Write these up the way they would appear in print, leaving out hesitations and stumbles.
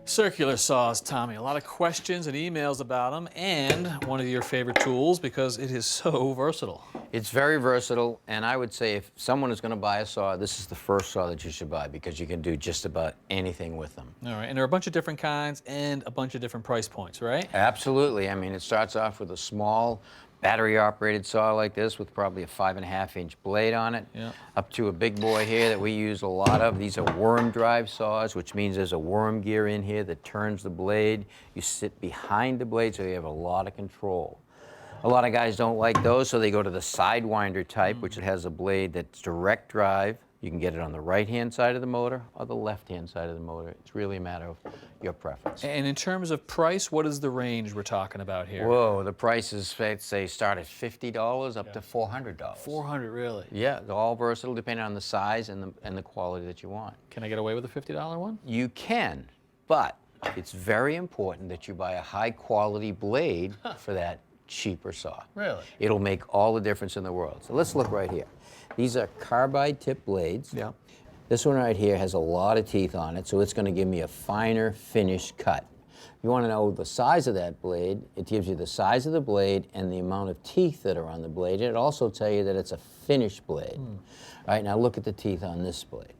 Circular saws, Tommy. A lot of questions and emails about them, and one of your favorite tools because it is so versatile. It's very versatile, and I would say if someone is going to buy a saw, this is the first saw that you should buy because you can do just about anything with them. All right, and there are a bunch of different kinds and a bunch of different price points, right? Absolutely. I mean, it starts off with a small battery-operated saw like this with probably a 5.5-inch blade on it, up to a big boy here that we use a lot of. These are worm drive saws, which means there's a worm gear in here that turns the blade. You sit behind the blade, so you have a lot of control. A lot of guys don't like those, so they go to the sidewinder type, which has a blade that's direct drive. You can get it on the right-hand side of the motor or the left-hand side of the motor. It's really a matter of your preference. And in terms of price, what is the range we're talking about here? Whoa, the prices, say, start at $50 up to $400. $400, really? Yeah, they're all versatile depending on the size and the quality that you want. Can I get away with a $50 one? You can, but it's very important that you buy a high-quality blade for that cheaper saw. Really? It'll make all the difference in the world. So let's look right here. These are carbide tip blades. Yeah. This one right here has a lot of teeth on it, so it's going to give me a finer finished cut. You want to know the size of that blade, it gives you the size of the blade and the amount of teeth that are on the blade. It also tells you that it's a finished blade. All right, now look at the teeth on this blade.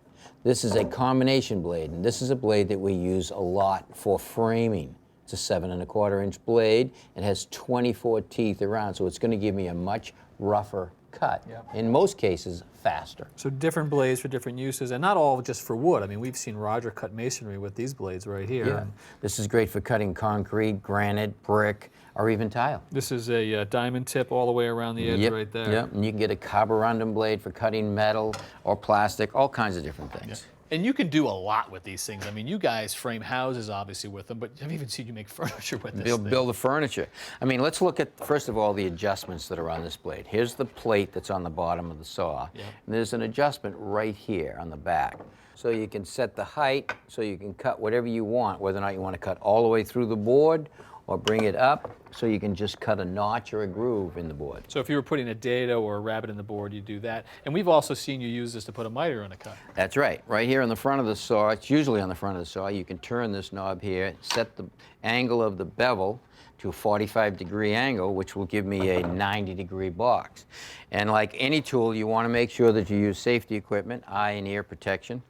This is a combination blade, and this is a blade that we use a lot for framing. It's a 7.25-inch blade. It has 24 teeth around, so it's going to give me a much rougher cut. In most cases, faster. So different blades for different uses, and not all just for wood. I mean, we've seen Roger cut masonry with these blades right here. Yeah. This is great for cutting concrete, granite, brick, or even tile. This is a diamond tip all the way around the edge right there. Yep, and you can get a carborundum blade for cutting metal or plastic, all kinds of different things. And you can do a lot with these things. I mean, you guys frame houses, obviously, with them, but I've even seen you make furniture with this thing. Build the furniture. I mean, let's look at, first of all, the adjustments that are on this blade. Here's the plate that's on the bottom of the saw. And there's an adjustment right here on the back. So you can set the height, so you can cut whatever you want, whether or not you want to cut all the way through the board or bring it up, so you can just cut a notch or a groove in the board. So if you were putting a dado or a rabbet in the board, you do that. And we've also seen you use this to put a miter on a cut. That's right. Right here on the front of the saw, it's usually on the front of the saw, you can turn this knob here, set the angle of the bevel to a 45-degree angle, which will give me a 90-degree box. And like any tool, you want to make sure that you use safety equipment, eye and ear protection,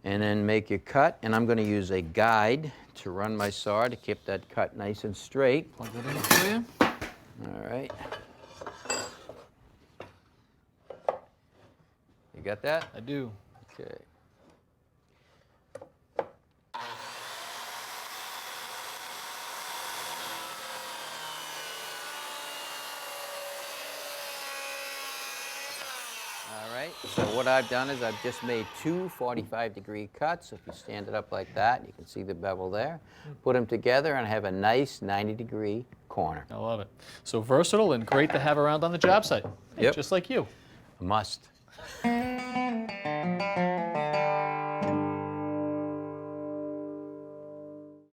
and then make your cut. And I'm going to use a guide to run my saw to keep that cut nice and straight. Plug that in for you. All right. You got that? I do. Okay. All right, so what I've done is I've just made two 45-degree cuts. If you stand it up like that, you can see the bevel there. Put them together and have a nice 90-degree corner. I love it. So versatile and great to have around on the job site. Hey, just like you. A must.